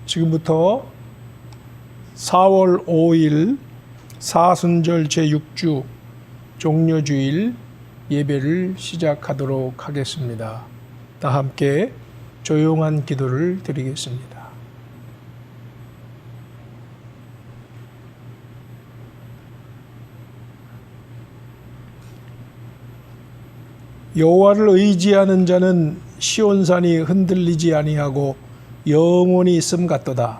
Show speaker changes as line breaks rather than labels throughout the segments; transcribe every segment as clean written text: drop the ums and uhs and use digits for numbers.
지금부터 4월 5일 사순절 제6주 종료주일 예배를 시작하도록 하겠습니다. 다 함께 조용한 기도를 드리겠습니다. 여호와를 의지하는 자는 시온산이 흔들리지 아니하고 영원히 있음 같도다.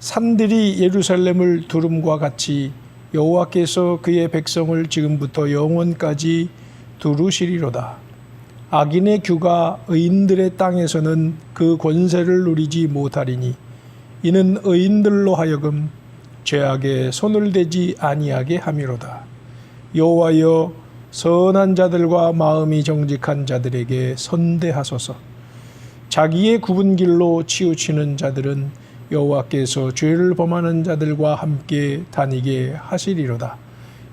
산들이 예루살렘을 두름과 같이 여호와께서 그의 백성을 지금부터 영원까지 두루시리로다. 악인의 규가 의인들의 땅에서는 그 권세를 누리지 못하리니 이는 의인들로 하여금 죄악에 손을 대지 아니하게 함이로다. 여호와여, 선한 자들과 마음이 정직한 자들에게 선대하소서. 자기의 굽은 길로 치우치는 자들은 여호와께서 죄를 범하는 자들과 함께 다니게 하시리로다.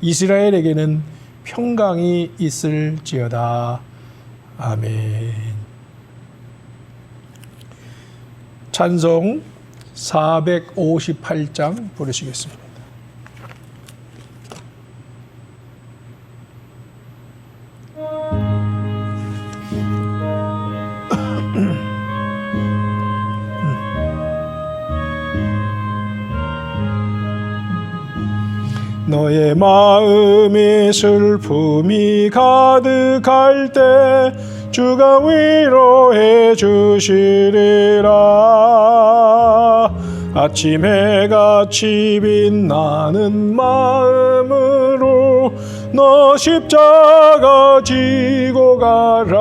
이스라엘에게는 평강이 있을지어다. 아멘. 찬송 458장 부르시겠습니다. 너의 마음에 슬픔이 가득할 때 주가 위로해 주시리라. 아침 해같이 빛나는 마음으로 너 십자가 지고 가라.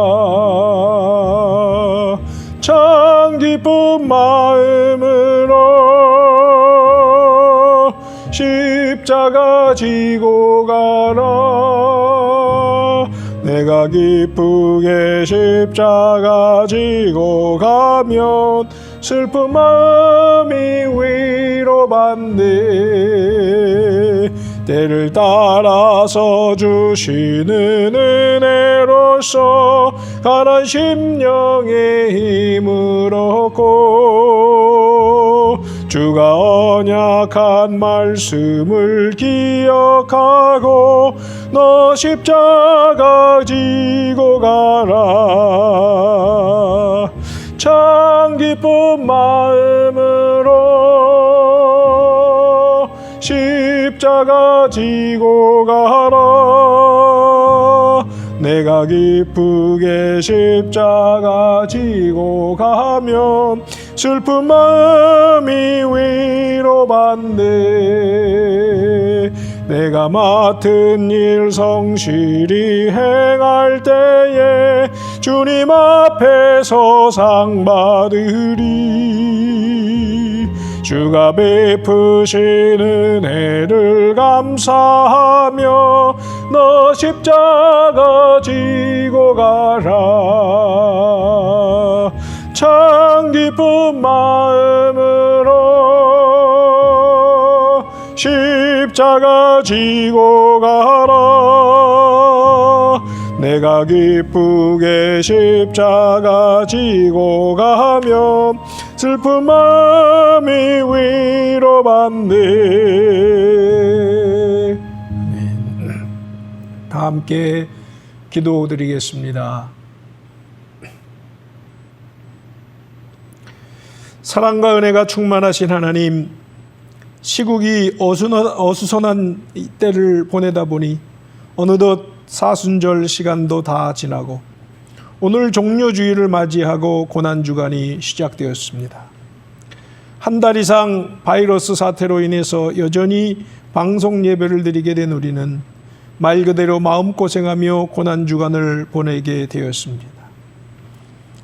참 기쁜 마음으로 십자가 지고 가라. 내가 기쁘게 십자가 지고 가면 슬픈 마음이 위로받네. 때를 따라서 주시는 은혜로서 가난 심령에 힘을 얻고 주가 언약한 말씀을 기억하고 너 십자가 지고 가라. 참 기쁜 마음으로 십자가 지고 가라. 내가 기쁘게 십자가 지고 가면 슬픈 마음이 위로받네. 내가 맡은 일 성실히 행할 때에 주님 앞에서 상 받으리. 주가 베푸신 은혜를 감사하며 너 십자가 지고 가라. 참 기쁜 마음으로 십자가 지고 가라. 내가 기쁘게 십자가 지고 가면 슬픈 마음이 위로받네. 다 함께 기도드리겠습니다. 사랑과 은혜가 충만하신 하나님, 시국이 어수선한 때를 보내다 보니 어느덧 사순절 시간도 다 지나고 오늘 종료주일을 맞이하고 고난주간이 시작되었습니다. 한 달 이상 바이러스 사태로 인해서 여전히 방송 예배를 드리게 된 우리는 말 그대로 마음고생하며 고난주간을 보내게 되었습니다.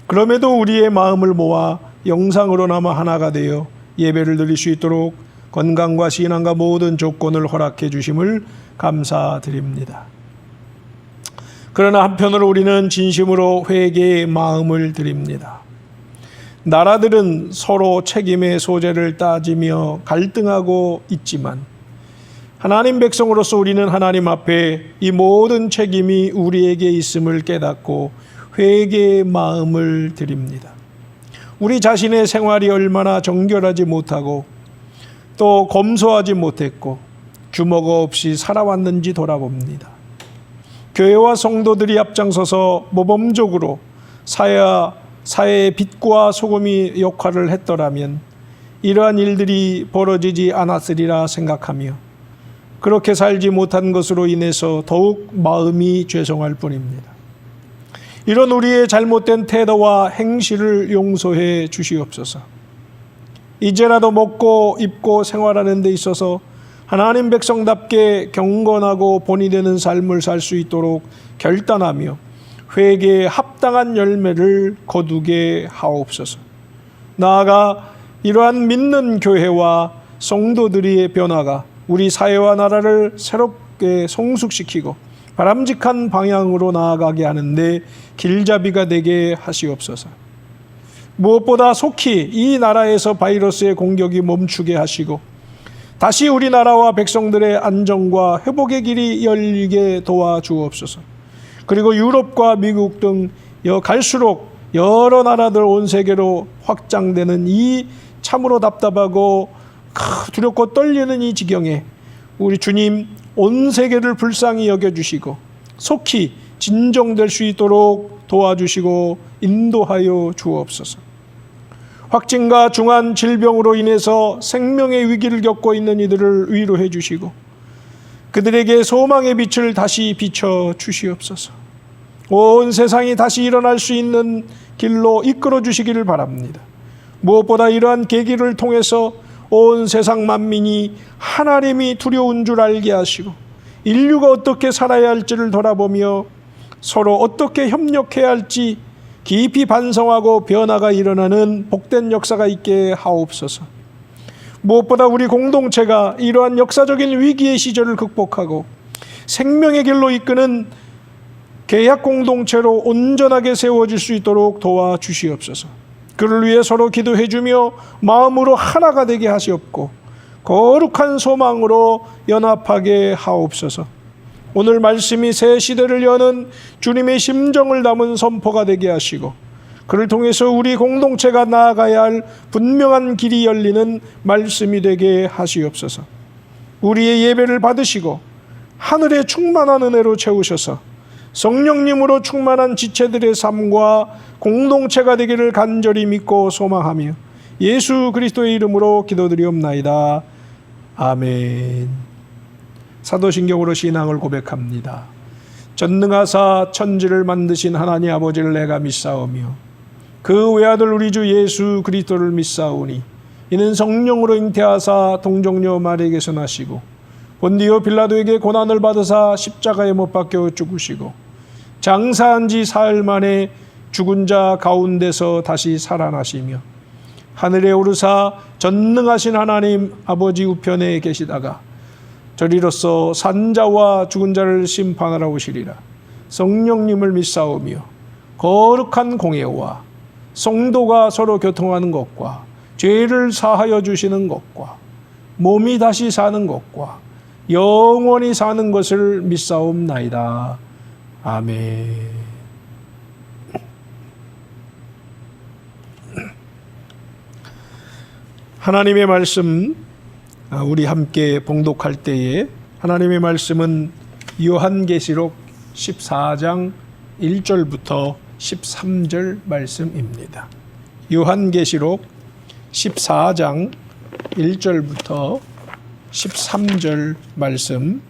그럼에도 우리의 마음을 모아 영상으로나마 하나가 되어 예배를 드릴 수 있도록 건강과 신앙과 모든 조건을 허락해 주심을 감사드립니다. 그러나 한편으로 우리는 진심으로 회개의 마음을 드립니다. 나라들은 서로 책임의 소재를 따지며 갈등하고 있지만 하나님 백성으로서 우리는 하나님 앞에 이 모든 책임이 우리에게 있음을 깨닫고 회개의 마음을 드립니다. 우리 자신의 생활이 얼마나 정결하지 못하고 또 검소하지 못했고 규모가 없이 살아왔는지 돌아봅니다. 교회와 성도들이 앞장서서 모범적으로 사회의 빛과 소금이 역할을 했더라면 이러한 일들이 벌어지지 않았으리라 생각하며 그렇게 살지 못한 것으로 인해서 더욱 마음이 죄송할 뿐입니다. 이런 우리의 잘못된 태도와 행실을 용서해 주시옵소서. 이제라도 먹고 입고 생활하는 데 있어서 하나님 백성답게 경건하고 본이 되는 삶을 살 수 있도록 결단하며 회개에 합당한 열매를 거두게 하옵소서. 나아가 이러한 믿는 교회와 성도들의 변화가 우리 사회와 나라를 새롭게 성숙시키고 바람직한 방향으로 나아가게 하는데 길잡이가 되게 하시옵소서. 무엇보다 속히 이 나라에서 바이러스의 공격이 멈추게 하시고 다시 우리나라와 백성들의 안정과 회복의 길이 열리게 도와주옵소서. 그리고 유럽과 미국 등 갈수록 여러 나라들 온 세계로 확장되는 이 참으로 답답하고 두렵고 떨리는 이 지경에 우리 주님 온 세계를 불쌍히 여겨주시고 속히 진정될 수 있도록 도와주시고 인도하여 주옵소서. 확진과 중한 질병으로 인해서 생명의 위기를 겪고 있는 이들을 위로해 주시고 그들에게 소망의 빛을 다시 비춰 주시옵소서. 온 세상이 다시 일어날 수 있는 길로 이끌어 주시기를 바랍니다. 무엇보다 이러한 계기를 통해서 온 세상 만민이 하나님이 두려운 줄 알게 하시고 인류가 어떻게 살아야 할지를 돌아보며 서로 어떻게 협력해야 할지 깊이 반성하고 변화가 일어나는 복된 역사가 있게 하옵소서. 무엇보다 우리 공동체가 이러한 역사적인 위기의 시절을 극복하고 생명의 길로 이끄는 계약 공동체로 온전하게 세워질 수 있도록 도와주시옵소서. 그를 위해 서로 기도해 주며 마음으로 하나가 되게 하시옵고 거룩한 소망으로 연합하게 하옵소서. 오늘 말씀이 새 시대를 여는 주님의 심정을 담은 선포가 되게 하시고 그를 통해서 우리 공동체가 나아가야 할 분명한 길이 열리는 말씀이 되게 하시옵소서. 우리의 예배를 받으시고 하늘의 충만한 은혜로 채우셔서 성령님으로 충만한 지체들의 삶과 공동체가 되기를 간절히 믿고 소망하며 예수 그리스도의 이름으로 기도드리옵나이다. 아멘. 사도신경으로 신앙을 고백합니다. 전능하사 천지를 만드신 하나님 아버지를 내가 믿사오며 그 외아들 우리 주 예수 그리스도를 믿사오니 이는 성령으로 잉태하사 동정녀 마리에게서 나시고 본디오 빌라도에게 고난을 받으사 십자가에 못 박혀 죽으시고 장사한 지 사흘 만에 죽은 자 가운데서 다시 살아나시며 하늘에 오르사 전능하신 하나님 아버지 우편에 계시다가 저리로서 산자와 죽은 자를 심판하러 오시리라. 성령님을 믿사오며 거룩한 공예와 성도가 서로 교통하는 것과 죄를 사하여 주시는 것과 몸이 다시 사는 것과 영원히 사는 것을 믿사옵나이다. 아멘. 하나님의 말씀 우리 함께 봉독할 때에 하나님의 말씀은 요한계시록 14장 1절부터 13절 말씀입니다. 요한계시록 14장 1절부터 13절 말씀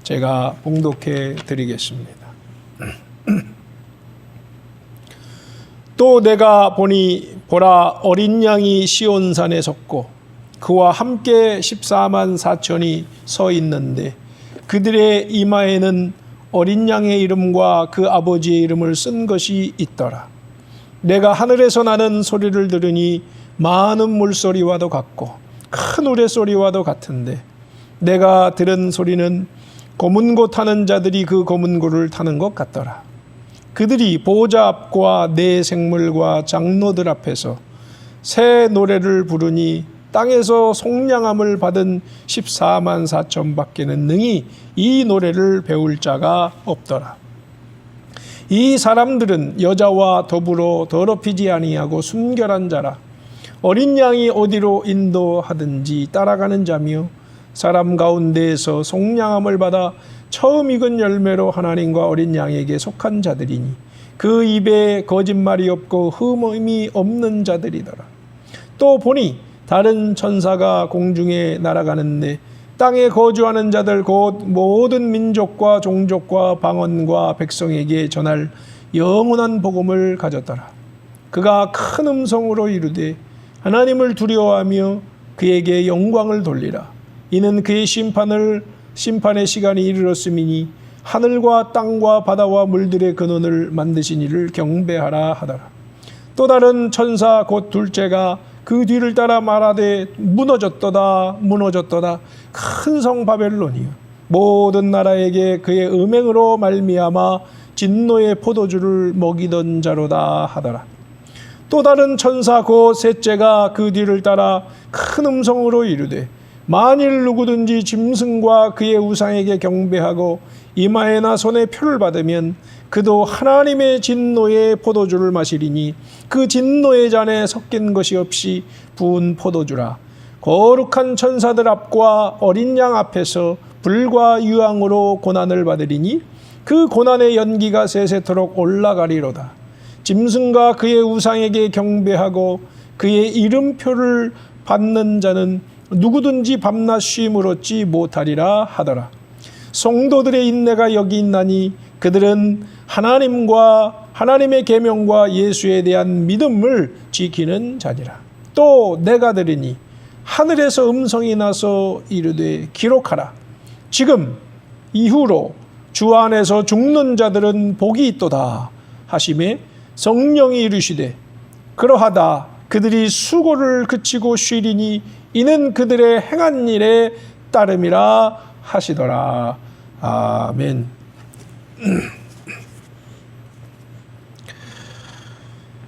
제가 봉독해 드리겠습니다. 또 내가 보니 보라 어린 양이 시온산에 섰고 그와 함께 14만 4천이 서 있는데 그들의 이마에는 어린 양의 이름과 그 아버지의 이름을 쓴 것이 있더라. 내가 하늘에서 나는 소리를 들으니 많은 물소리와도 같고 큰 우레소리와도 같은데 내가 들은 소리는 검은고 타는 자들이 그 검은고를 타는 것 같더라. 그들이 보호자 앞과 네 생물과 장로들 앞에서 새 노래를 부르니 땅에서 속량함을 받은 14만 4천 밖에는 능히 이 노래를 배울 자가 없더라. 이 사람들은 여자와 더불어 더럽히지 아니하고 순결한 자라. 어린 양이 어디로 인도하든지 따라가는 자며 사람 가운데에서 속량함을 받아 처음 익은 열매로 하나님과 어린 양에게 속한 자들이니 그 입에 거짓말이 없고 흠이 없는 자들이더라. 또 보니 다른 천사가 공중에 날아가는데 땅에 거주하는 자들 곧 모든 민족과 종족과 방언과 백성에게 전할 영원한 복음을 가졌더라. 그가 큰 음성으로 이르되 하나님을 두려워하며 그에게 영광을 돌리라. 이는 그의 심판의 시간이 이르렀음이니 하늘과 땅과 바다와 물들의 근원을 만드신 이를 경배하라 하더라. 또 다른 천사 곧 둘째가 그 뒤를 따라 말하되 무너졌도다 무너졌도다 큰 성 바벨론이요 모든 나라에게 그의 음행으로 말미암아 진노의 포도주를 먹이던 자로다 하더라. 또 다른 천사 곧 셋째가 그 뒤를 따라 큰 음성으로 이르되 만일 누구든지 짐승과 그의 우상에게 경배하고 이마에나 손에 표를 받으면 그도 하나님의 진노의 포도주를 마시리니 그 진노의 잔에 섞인 것이 없이 부은 포도주라. 거룩한 천사들 앞과 어린 양 앞에서 불과 유황으로 고난을 받으리니 그 고난의 연기가 세세토록 올라가리로다. 짐승과 그의 우상에게 경배하고 그의 이름표를 받는 자는 누구든지 밤낮 쉼을 얻지 못하리라 하더라. 성도들의 인내가 여기 있나니 그들은 하나님의 계명과 예수에 대한 믿음을 지키는 자니라. 또 내가 들으니 하늘에서 음성이 나서 이르되 기록하라. 지금 이후로 주 안에서 죽는 자들은 복이 있도다 하시매 성령이 이르시되 그러하다 그들이 수고를 그치고 쉬리니 이는 그들의 행한 일에 따름이라 하시더라. 아멘.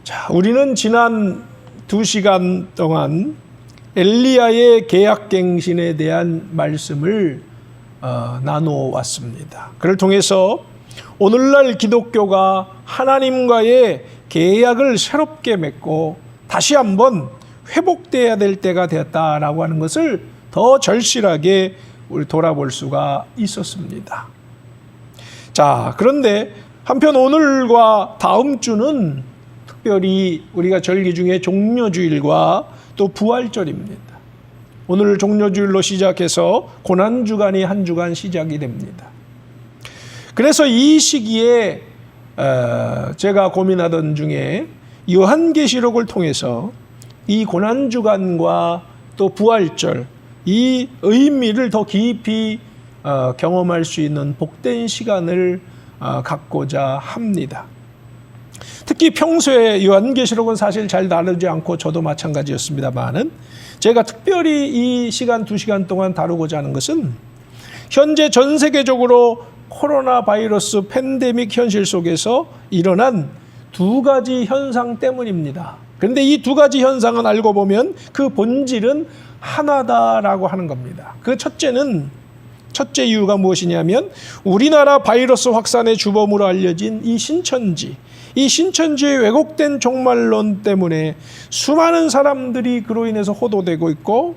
자, 우리는 지난 2시간 동안 엘리야의 계약갱신에 대한 말씀을 나누어왔습니다. 그를 통해서 오늘날 기독교가 하나님과의 계약을 새롭게 맺고 다시 한번 회복되어야 될 때가 되었다라고 하는 것을 더 절실하게 우리 돌아볼 수가 있었습니다. 자, 그런데 한편 오늘과 다음 주는 특별히 우리가 절기 중에 종려주일과 또 부활절입니다. 오늘 종려주일로 시작해서 고난주간이 한 주간 시작이 됩니다. 그래서 이 시기에 제가 고민하던 중에 요한계시록을 통해서 이 고난주간과 또 부활절 이 의미를 더 깊이 경험할 수 있는 복된 시간을 갖고자 합니다. 특히 평소에 요한계시록은 사실 잘 다루지 않고 저도 마찬가지였습니다만은 제가 특별히 이 시간 2시간 동안 다루고자 하는 것은 현재 전 세계적으로 코로나 바이러스 팬데믹 현실 속에서 일어난 2가지 현상 때문입니다. 그런데 이 2가지 현상은 알고 보면 그 본질은 하나다라고 하는 겁니다. 그 첫째 이유가 무엇이냐면 우리나라 바이러스 확산의 주범으로 알려진 이 신천지의 왜곡된 종말론 때문에 수많은 사람들이 그로 인해서 호도되고 있고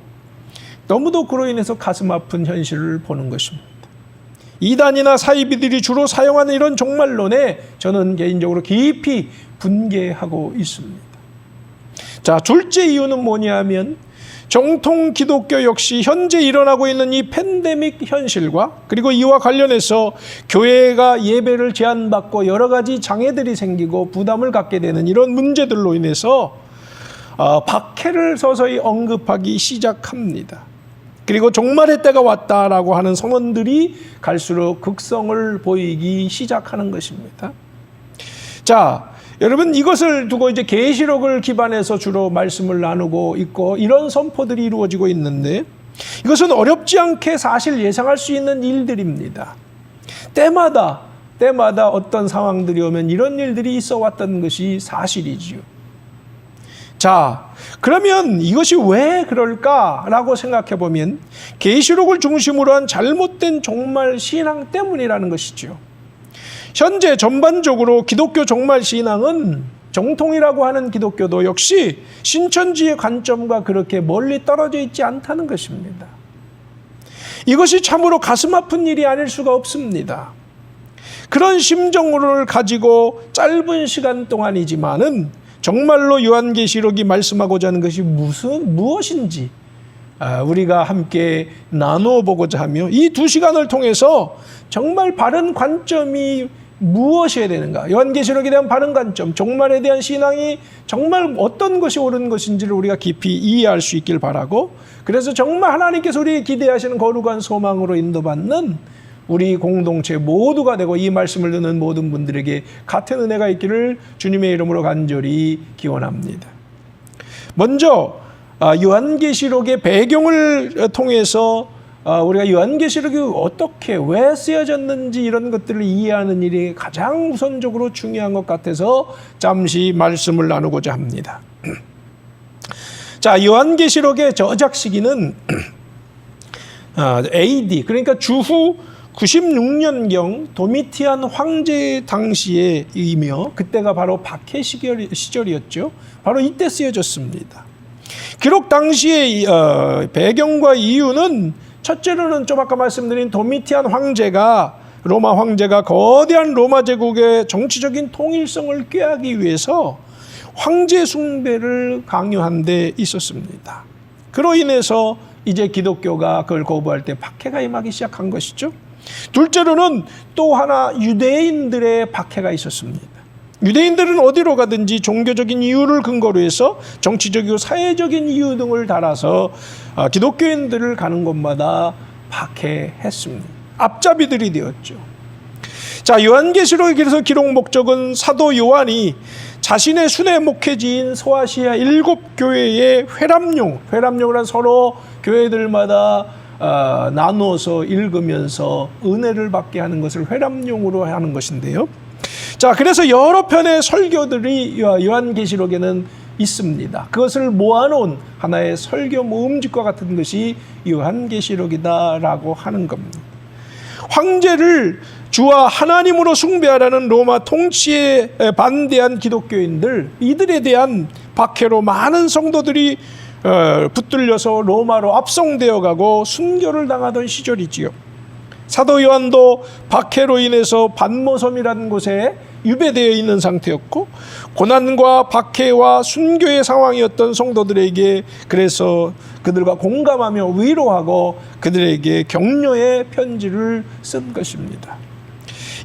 너무도 그로 인해서 가슴 아픈 현실을 보는 것입니다. 이단이나 사이비들이 주로 사용하는 이런 종말론에 저는 개인적으로 깊이 분개하고 있습니다. 자, 둘째 이유는 뭐냐면 정통 기독교 역시 현재 일어나고 있는 이 팬데믹 현실과 그리고 이와 관련해서 교회가 예배를 제한받고 여러 가지 장애들이 생기고 부담을 갖게 되는 이런 문제들로 인해서 박해를 서서히 언급하기 시작합니다. 그리고 종말의 때가 왔다라고 하는 선언들이 갈수록 극성을 보이기 시작하는 것입니다. 자, 여러분 이것을 두고 이제 계시록을 기반해서 주로 말씀을 나누고 있고 이런 선포들이 이루어지고 있는데 이것은 어렵지 않게 사실 예상할 수 있는 일들입니다. 때마다 어떤 상황들이 오면 이런 일들이 있어 왔던 것이 사실이지요. 자, 그러면 이것이 왜 그럴까라고 생각해 보면 계시록을 중심으로 한 잘못된 종말 신앙 때문이라는 것이죠. 현재 전반적으로 기독교 종말 신앙은 정통이라고 하는 기독교도 역시 신천지의 관점과 그렇게 멀리 떨어져 있지 않다는 것입니다. 이것이 참으로 가슴 아픈 일이 아닐 수가 없습니다. 그런 심정을 가지고 짧은 시간 동안이지만은 정말로 요한계시록이 말씀하고자 하는 것이 무엇인지 우리가 함께 나누어 보고자 하며 이 2시간을 통해서 정말 바른 관점이 무엇이어야 되는가, 요한계시록에 대한 바른 관점, 종말에 대한 신앙이 정말 어떤 것이 옳은 것인지를 우리가 깊이 이해할 수 있길 바라고, 그래서 정말 하나님께서 우리에게 기대하시는 거룩한 소망으로 인도받는 우리 공동체 모두가 되고 이 말씀을 듣는 모든 분들에게 같은 은혜가 있기를 주님의 이름으로 간절히 기원합니다. 먼저 요한계시록의 배경을 통해서 우리가 요한계시록이 어떻게 왜 쓰여졌는지 이런 것들을 이해하는 일이 가장 우선적으로 중요한 것 같아서 잠시 말씀을 나누고자 합니다. 자, 요한계시록의 저작 시기는 AD, 그러니까 주후 96년경 도미티안 황제 당시에이며 그때가 바로 박해 시절이었죠. 바로 이때 쓰여졌습니다. 기록 당시의 배경과 이유는 첫째로는 좀 아까 말씀드린 도미티안 황제가, 로마 황제가 거대한 로마 제국의 정치적인 통일성을 꾀하기 위해서 황제 숭배를 강요한 데 있었습니다. 그로 인해서 이제 기독교가 그걸 거부할 때 박해가 임하기 시작한 것이죠. 둘째로는 또 하나 유대인들의 박해가 있었습니다. 유대인들은 어디로 가든지 종교적인 이유를 근거로 해서 정치적이고 사회적인 이유 등을 달아서 기독교인들을 가는 곳마다 박해했습니다. 앞잡이들이 되었죠. 자, 요한계시록의 그래서 기록 목적은 사도 요한이 자신의 순회 목회지인 소아시아 7교회의 회람용을 한 서로 교회들마다 나누어서 읽으면서 은혜를 받게 하는 것을 회람용으로 하는 것인데요. 자, 그래서 여러 편의 설교들이 요한계시록에는 있습니다. 그것을 모아놓은 하나의 설교 모음집과 같은 것이 요한계시록이다라고 하는 겁니다. 황제를 주와 하나님으로 숭배하라는 로마 통치에 반대한 기독교인들, 이들에 대한 박해로 많은 성도들이 붙들려서 로마로 압송되어 가고 순교를 당하던 시절이지요. 사도 요한도 박해로 인해서 반모섬이라는 곳에 유배되어 있는 상태였고, 고난과 박해와 순교의 상황이었던 성도들에게 그래서 그들과 공감하며 위로하고 그들에게 격려의 편지를 쓴 것입니다.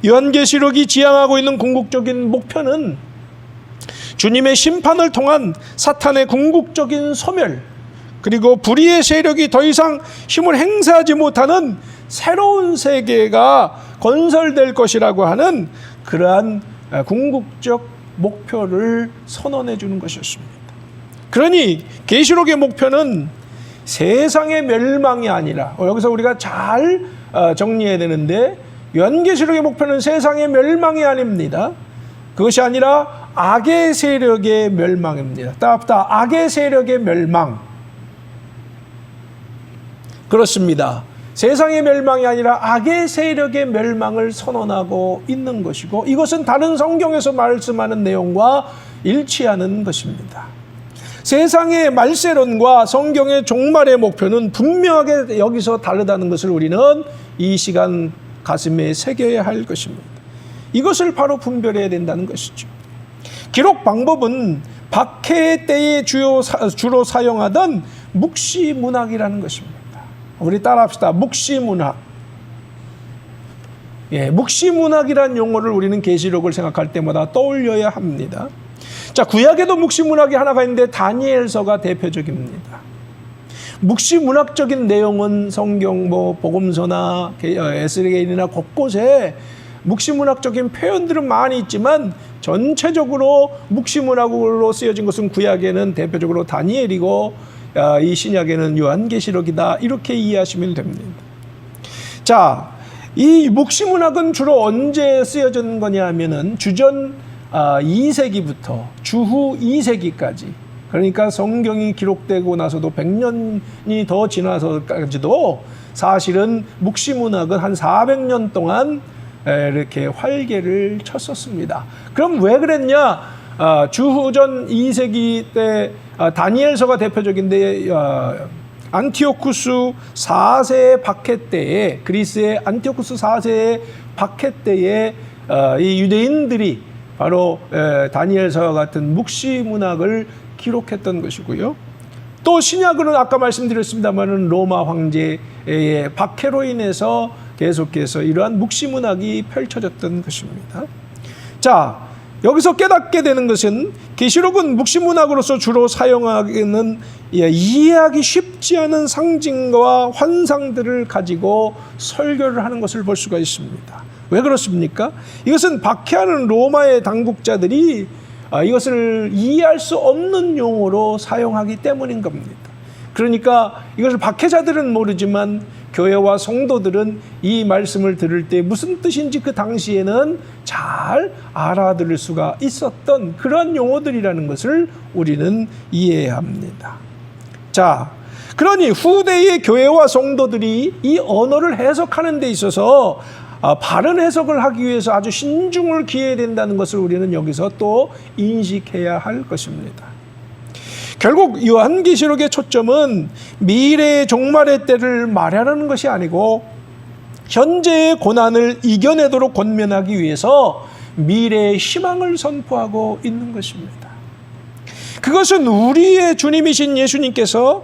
요한계시록이 지향하고 있는 궁극적인 목표는 주님의 심판을 통한 사탄의 궁극적인 소멸, 그리고 불의의 세력이 더 이상 힘을 행사하지 못하는 새로운 세계가 건설될 것이라고 하는 그러한 궁극적 목표를 선언해 주는 것이었습니다. 그러니 계시록의 목표는 세상의 멸망이 아니라, 여기서 우리가 잘 정리해야 되는데, 요한계시록의 목표는 세상의 멸망이 아닙니다. 그것이 아니라 악의 세력의 멸망입니다. 따뜻하 악의 세력의 멸망. 그렇습니다. 세상의 멸망이 아니라 악의 세력의 멸망을 선언하고 있는 것이고, 이것은 다른 성경에서 말씀하는 내용과 일치하는 것입니다. 세상의 말세론과 성경의 종말의 목표는 분명하게 여기서 다르다는 것을 우리는 이 시간 가슴에 새겨야 할 것입니다. 이것을 바로 분별해야 된다는 것이죠. 기록 방법은 박해 때에 주로 사용하던 묵시문학이라는 것입니다. 우리 따라합시다. 묵시문학. 묵시문학이라는 용어를 우리는 계시록을 생각할 때마다 떠올려야 합니다. 자, 구약에도 묵시문학이 하나가 있는데 다니엘서가 대표적입니다. 묵시문학적인 내용은 성경 복음서나 에스겔이나 곳곳에 묵시문학적인 표현들은 많이 있지만 전체적으로 묵시문학으로 쓰여진 것은 구약에는 대표적으로 다니엘이고 이 신약에는 요한계시록이다, 이렇게 이해하시면 됩니다. 자, 이 묵시문학은 주로 언제 쓰여진 거냐 하면은 주전 2세기부터 주후 2세기까지, 그러니까 성경이 기록되고 나서도 100년이 더 지나서까지도 사실은 묵시문학은 한 400년 동안 이렇게 활개를 쳤었습니다. 그럼 왜 그랬냐? 주후전 2세기 때 다니엘서가 대표적인데 안티오쿠스 4세의 박해 때에, 그리스의 안티오쿠스 4세의 박해 때에 이 유대인들이 바로 다니엘서와 같은 묵시 문학을 기록했던 것이고요. 또 신약으로는 아까 말씀드렸습니다마는 로마 황제의 박해로 인해서 계속해서 이러한 묵시 문학이 펼쳐졌던 것입니다. 자, 여기서 깨닫게 되는 것은 계시록은 묵시 문학으로서 주로 사용하기는 이해하기 쉽지 않은 상징과 환상들을 가지고 설교를 하는 것을 볼 수가 있습니다. 왜 그렇습니까? 이것은 박해하는 로마의 당국자들이 이것을 이해할 수 없는 용어로 사용하기 때문인 겁니다. 그러니까 이것을 박해자들은 모르지만 교회와 성도들은 이 말씀을 들을 때 무슨 뜻인지 그 당시에는 잘 알아들을 수가 있었던 그런 용어들이라는 것을 우리는 이해해야 합니다. 자, 그러니 후대의 교회와 성도들이 이 언어를 해석하는 데 있어서 바른 해석을 하기 위해서 아주 신중을 기해야 된다는 것을 우리는 여기서 또 인식해야 할 것입니다. 결국 요한계시록의 초점은 미래의 종말의 때를 말하는 것이 아니고 현재의 고난을 이겨내도록 권면하기 위해서 미래의 희망을 선포하고 있는 것입니다. 그것은 우리의 주님이신 예수님께서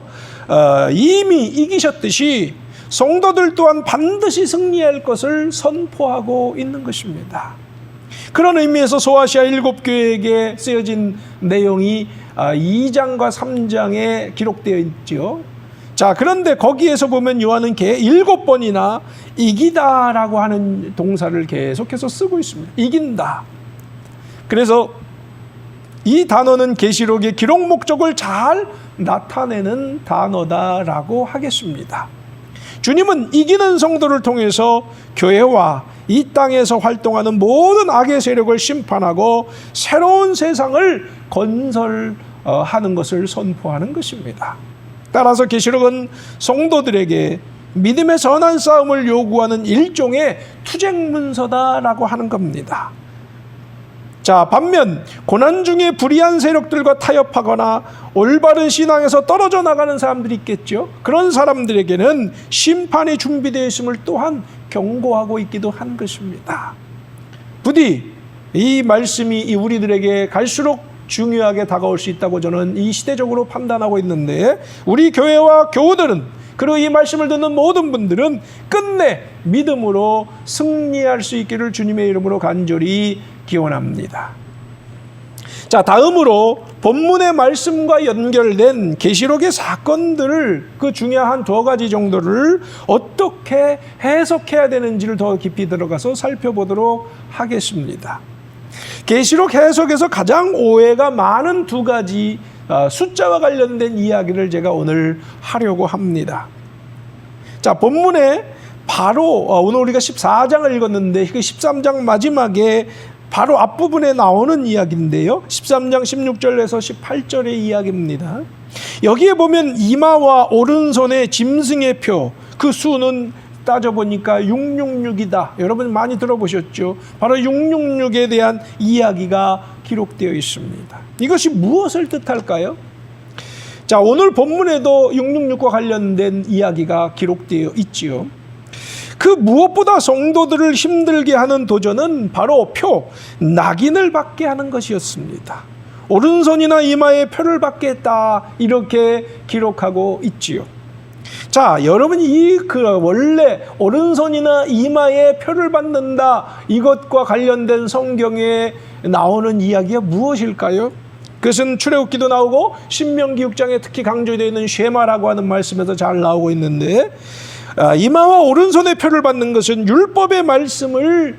이미 이기셨듯이 성도들 또한 반드시 승리할 것을 선포하고 있는 것입니다. 그런 의미에서 소아시아 7교회에게 쓰여진 내용이 2장과 3장에 기록되어 있죠. 자, 그런데 거기에서 보면 요한은 7번이나 이기다라고 하는 동사를 계속해서 쓰고 있습니다. 이긴다. 그래서 이 단어는 계시록의 기록 목적을 잘 나타내는 단어다라고 하겠습니다. 주님은 이기는 성도를 통해서 교회와 이 땅에서 활동하는 모든 악의 세력을 심판하고 새로운 세상을 건설하는 것을 선포하는 것입니다. 따라서 계시록은 성도들에게 믿음의 선한 싸움을 요구하는 일종의 투쟁문서다라고 하는 겁니다. 자, 반면 고난 중에 불의한 세력들과 타협하거나 올바른 신앙에서 떨어져 나가는 사람들이 있겠죠. 그런 사람들에게는 심판이 준비되어 있음을 또한 경고하고 있기도 한 것입니다. 부디 이 말씀이 우리들에게 갈수록 중요하게 다가올 수 있다고 저는 이 시대적으로 판단하고 있는데, 우리 교회와 교우들은, 그리고 이 말씀을 듣는 모든 분들은 끝내 믿음으로 승리할 수 있기를 주님의 이름으로 간절히 기원합니다. 자, 다음으로 본문의 말씀과 연결된 계시록의 사건들을, 그 중요한 2가지 정도를 어떻게 해석해야 되는지를 더 깊이 들어가서 살펴보도록 하겠습니다. 계시록 해석에서 가장 오해가 많은 2가지 숫자와 관련된 이야기를 제가 오늘 하려고 합니다. 자, 본문에 바로 오늘 우리가 14장을 읽었는데 그 13장 마지막에 바로 앞부분에 나오는 이야기인데요. 13장 16절에서 18절의 이야기입니다. 여기에 보면 이마와 오른손의 짐승의 표, 그 수는 따져보니까 666이다. 여러분 많이 들어보셨죠? 바로 666에 대한 이야기가 기록되어 있습니다. 이것이 무엇을 뜻할까요? 자, 오늘 본문에도 666과 관련된 이야기가 기록되어 있지요. 그 무엇보다 성도들을 힘들게 하는 도전은 바로 표, 낙인을 받게 하는 것이었습니다. 오른손이나 이마에 표를 받겠다, 이렇게 기록하고 있지요. 자, 여러분이 원래 오른손이나 이마에 표를 받는다, 이것과 관련된 성경에 나오는 이야기가 무엇일까요? 그것은 출애굽기도 나오고 신명기 6장에 특히 강조되어 있는 쉐마라고 하는 말씀에서 잘 나오고 있는데, 이마와 오른손의 표를 받는 것은 율법의 말씀을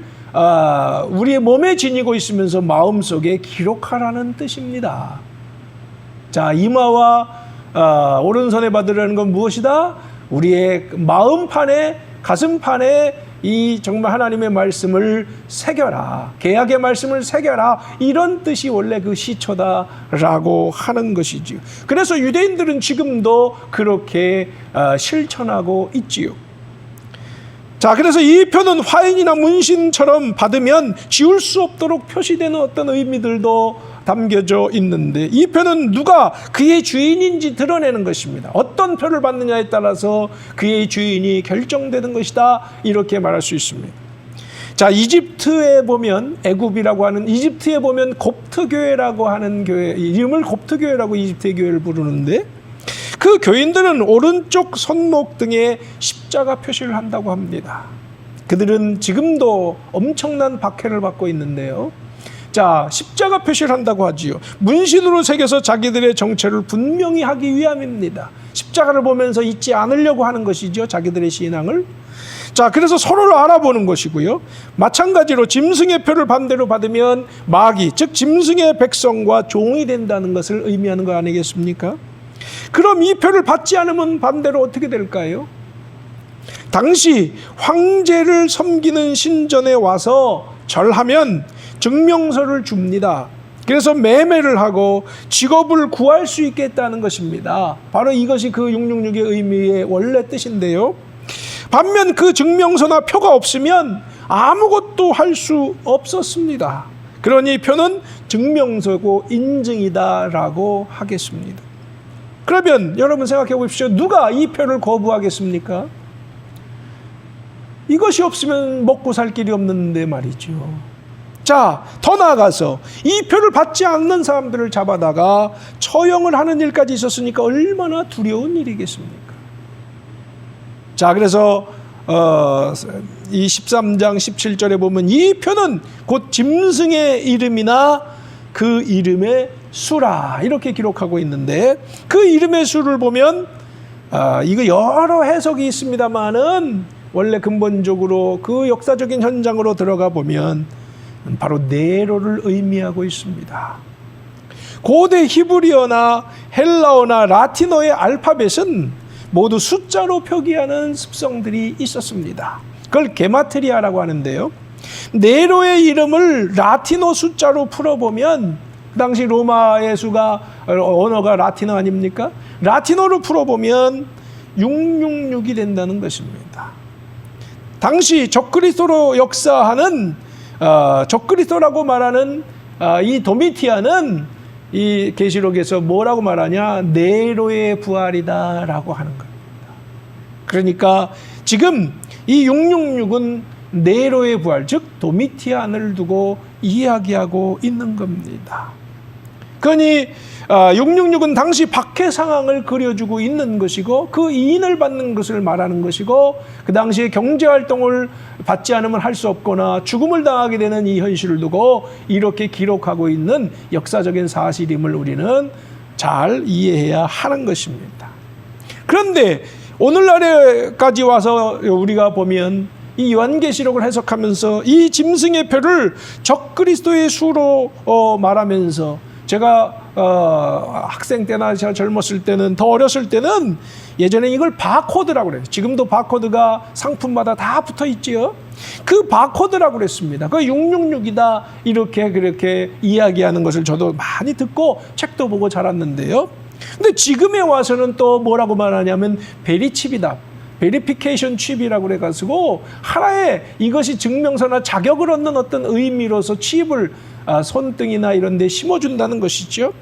우리의 몸에 지니고 있으면서 마음속에 기록하라는 뜻입니다. 자, 이마와 오른손에 받으라는 건 무엇이다? 우리의 마음판에, 가슴판에 이 정말 하나님의 말씀을 새겨라, 계약의 말씀을 새겨라, 이런 뜻이 원래 그 시초다라고 하는 것이지요. 그래서 유대인들은 지금도 그렇게 실천하고 있지요. 자, 그래서 이 표는 화인이나 문신처럼 받으면 지울 수 없도록 표시되는 어떤 의미들도 담겨져 있는데, 이 표는 누가 그의 주인인지 드러내는 것입니다. 어떤 표를 받느냐에 따라서 그의 주인이 결정되는 것이다, 이렇게 말할 수 있습니다. 자, 이집트에 보면, 애굽이라고 하는 이집트에 보면 곱트교회라고 하는 교회, 이름을 곱트교회라고 이집트의 교회를 부르는데, 그 교인들은 오른쪽 손목 등에 십자가 표시를 한다고 합니다. 그들은 지금도 엄청난 박해를 받고 있는데요. 자, 십자가 표시를 한다고 하지요. 문신으로 새겨서 자기들의 정체를 분명히 하기 위함입니다. 십자가를 보면서 잊지 않으려고 하는 것이죠, 자기들의 신앙을. 자, 그래서 서로를 알아보는 것이고요. 마찬가지로 짐승의 표를 반대로 받으면 마귀, 즉 짐승의 백성과 종이 된다는 것을 의미하는 거 아니겠습니까? 그럼 이 표를 받지 않으면 반대로 어떻게 될까요? 당시 황제를 섬기는 신전에 와서 절하면 증명서를 줍니다. 그래서 매매를 하고 직업을 구할 수 있겠다는 것입니다. 바로 이것이 그 666의 의미의 원래 뜻인데요. 반면 그 증명서나 표가 없으면 아무것도 할 수 없었습니다. 그러니 표는 증명서고 인증이다라고 하겠습니다. 그러면 여러분 생각해 보십시오. 누가 이 표를 거부하겠습니까? 이것이 없으면 먹고 살 길이 없는데 말이죠. 자, 더 나아가서 이 표를 받지 않는 사람들을 잡아다가 처형을 하는 일까지 있었으니까 얼마나 두려운 일이겠습니까? 자, 그래서 이 13장 17절에 보면 이 표는 곧 짐승의 이름이나 그 이름의 수라, 이렇게 기록하고 있는데, 그 이름의 수를 보면 이거 여러 해석이 있습니다만은 원래 근본적으로 그 역사적인 현장으로 들어가 보면 바로 네로를 의미하고 있습니다. 고대 히브리어나 헬라어나 라틴어의 알파벳은 모두 숫자로 표기하는 습성들이 있었습니다. 그걸 게마트리아라고 하는데요. 네로의 이름을 라틴어 숫자로 풀어보면, 그 당시 로마의 수가, 언어가 라틴어 아닙니까? 라틴어로 풀어보면 666이 된다는 것입니다. 당시 적그리스도로 역사하는 적그리스도라고 말하는 이 도미티안은 이 계시록에서 뭐라고 말하냐? 네로의 부활이다라고 하는 겁니다. 그러니까 지금 이 666은 네로의 부활, 즉 도미티안을 두고 이야기하고 있는 겁니다. 그러니 666은 당시 박해 상황을 그려주고 있는 것이고, 그 이인을 받는 것을 말하는 것이고, 그 당시에 경제활동을 받지 않으면 할 수 없거나 죽음을 당하게 되는 이 현실을 두고 이렇게 기록하고 있는 역사적인 사실임을 우리는 잘 이해해야 하는 것입니다. 그런데 오늘날에까지 와서 우리가 보면 이 요한계시록을 해석하면서 이 짐승의 표를 적그리스도의 수로 말하면서, 제가 학생 때나 제가 젊었을 때는, 더 어렸을 때는 예전에 이걸 바코드라고 그래요. 지금도 바코드가 상품마다 다 붙어 있지요. 그 바코드라고 그랬습니다. 그 666이다 이렇게 그렇게 이야기하는 것을 저도 많이 듣고 책도 보고 자랐는데요. 근데 지금에 와서는 또 뭐라고 말하냐면 베리칩이다, 베리피케이션 칩이라고 그래가지고 하나의 이것이 증명서나 자격을 얻는 어떤 의미로서 칩을 손등이나 이런 데 심어준다는 것이죠.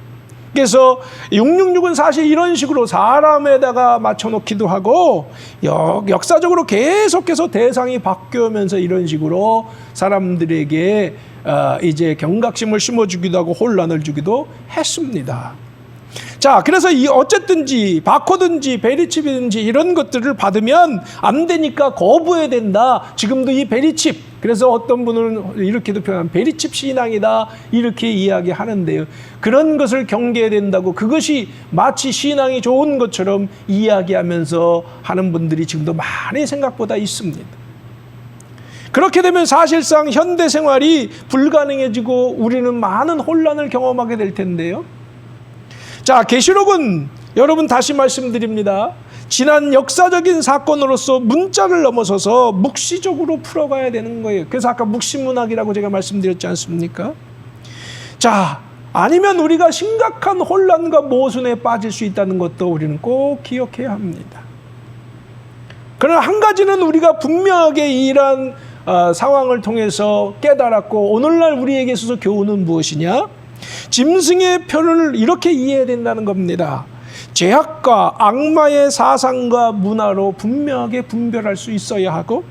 그래서 666은 사실 이런 식으로 사람에다가 맞춰놓기도 하고, 역사적으로 계속해서 대상이 바뀌면서 이런 식으로 사람들에게 이제 경각심을 심어주기도 하고 혼란을 주기도 했습니다. 자, 그래서 어쨌든지 바코든지 베리칩이든지 이런 것들을 받으면 안 되니까 거부해야 된다. 지금도 이 베리칩, 그래서 어떤 분은 이렇게도 표현하면 베리칩 신앙이다 이렇게 이야기하는데요. 그런 것을 경계해야 된다고, 그것이 마치 신앙이 좋은 것처럼 이야기하면서 하는 분들이 지금도 많이 생각보다 있습니다. 그렇게 되면 사실상 현대 생활이 불가능해지고 우리는 많은 혼란을 경험하게 될 텐데요. 자, 계시록은 여러분 다시 말씀드립니다. 지난 역사적인 사건으로서 문자를 넘어서서 묵시적으로 풀어가야 되는 거예요. 그래서 아까 묵시문학이라고 제가 말씀드렸지 않습니까? 자, 아니면 우리가 심각한 혼란과 모순에 빠질 수 있다는 것도 우리는 꼭 기억해야 합니다. 그러나 한 가지는 우리가 분명하게 이러한 상황을 통해서 깨달았고 오늘날 우리에게 있어서 교훈은 무엇이냐? 짐승의 표현을 이렇게 이해해야 된다는 겁니다. 죄악과 악마의 사상과 문화로 분명하게 분별할 수 있어야 하고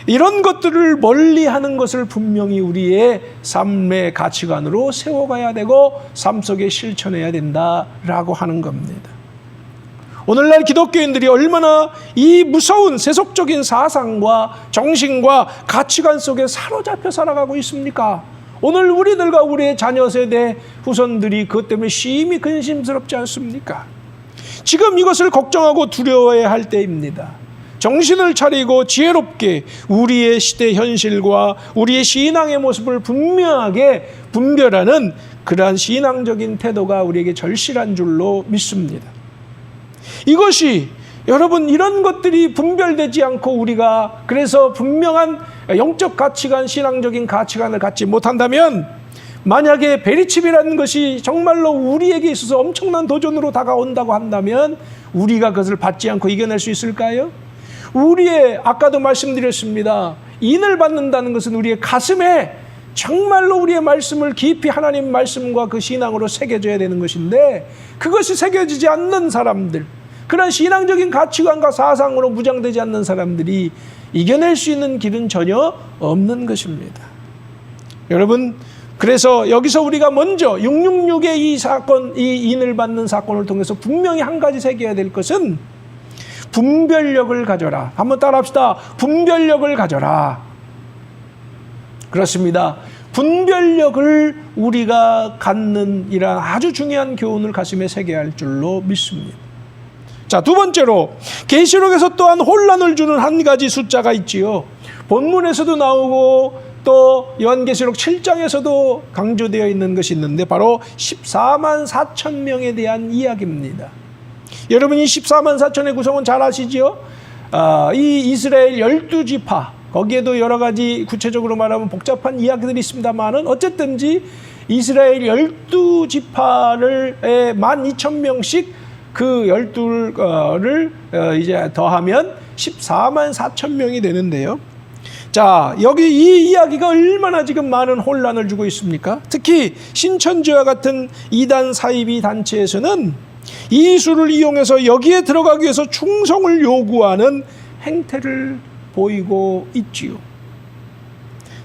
이런 것들을 멀리하는 것을 분명히 우리의 삶의 가치관으로 세워가야 되고 삶 속에 실천해야 된다라고 하는 겁니다. 오늘날 기독교인들이 얼마나 이 무서운 세속적인 사상과 정신과 가치관 속에 사로잡혀 살아가고 있습니까? 오늘 우리들과 우리의 자녀 세대 후손들이 그것 때문에 심히 근심스럽지 않습니까? 지금 이것을 걱정하고 두려워해야 할 때입니다. 정신을 차리고 지혜롭게 우리의 시대 현실과 우리의 신앙의 모습을 분명하게 분별하는 그러한 신앙적인 태도가 우리에게 절실한 줄로 믿습니다. 이것이 여러분 이런 것들이 분별되지 않고 우리가 그래서 분명한 영적 가치관, 신앙적인 가치관을 갖지 못한다면 만약에 베리칩이라는 것이 정말로 우리에게 있어서 엄청난 도전으로 다가온다고 한다면 우리가 그것을 받지 않고 이겨낼 수 있을까요? 우리의 아까도 말씀드렸습니다. 인을 받는다는 것은 우리의 가슴에 정말로 우리의 말씀을 깊이 하나님 말씀과 그 신앙으로 새겨져야 되는 것인데 그것이 새겨지지 않는 사람들 그런 신앙적인 가치관과 사상으로 무장되지 않는 사람들이 이겨낼 수 있는 길은 전혀 없는 것입니다. 여러분 그래서 여기서 우리가 먼저 666의 이 사건, 이 인을 받는 사건을 통해서 분명히 한 가지 새겨야 될 것은 분별력을 가져라. 한번 따라합시다. 분별력을 가져라. 그렇습니다. 분별력을 우리가 갖는 이런 아주 중요한 교훈을 가슴에 새겨야 할 줄로 믿습니다. 자, 두 번째로 계시록에서 또한 혼란을 주는 한 가지 숫자가 있지요. 본문에서도 나오고 또 요한계시록 7장에서도 강조되어 있는 것이 있는데 바로 14만 4천 명에 대한 이야기입니다. 여러분 이 14만 4천의 구성은 잘 아시죠? 이 이스라엘 12지파 거기에도 여러 가지 구체적으로 말하면 복잡한 이야기들이 있습니다만은 어쨌든지 이스라엘 12지파를 12,000명씩 그 12를 이제 더하면 14만 4천 명이 되는데요. 자, 여기 이 이야기가 얼마나 지금 많은 혼란을 주고 있습니까? 특히 신천지와 같은 이단 사이비 단체에서는 이 수를 이용해서 여기에 들어가기 위해서 충성을 요구하는 행태를 보이고 있지요.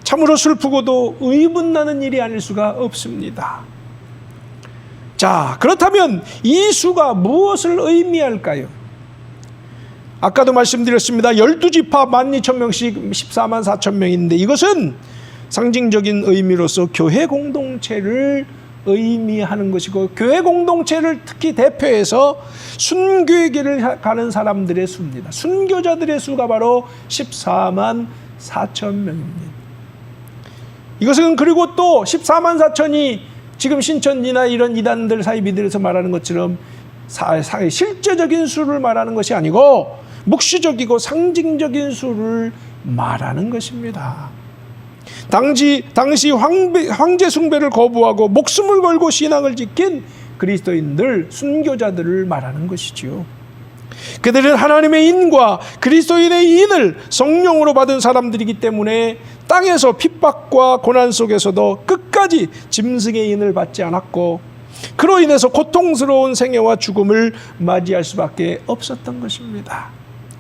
참으로 슬프고도 의분나는 일이 아닐 수가 없습니다. 자, 그렇다면 이 수가 무엇을 의미할까요? 아까도 말씀드렸습니다. 12지파 12,000명씩 14만 4천 명인데 이것은 상징적인 의미로서 교회 공동체를 의미하는 것이고 교회 공동체를 특히 대표해서 순교의 길을 가는 사람들의 수입니다. 순교자들의 수가 바로 14만 4천 명입니다. 이것은 그리고 또 14만 4천이 지금 신천지나 이런 이단들 사이비들에서 말하는 것처럼 실제적인 수를 말하는 것이 아니고 묵시적이고 상징적인 수를 말하는 것입니다. 당시 황제 숭배를 거부하고 목숨을 걸고 신앙을 지킨 그리스도인들, 순교자들을 말하는 것이지요. 그들은 하나님의 인과 그리스도인의 인을 성령으로 받은 사람들이기 때문에 땅에서 핍박과 고난 속에서도 끝까지 짐승의 인을 받지 않았고 그로 인해서 고통스러운 생애와 죽음을 맞이할 수밖에 없었던 것입니다.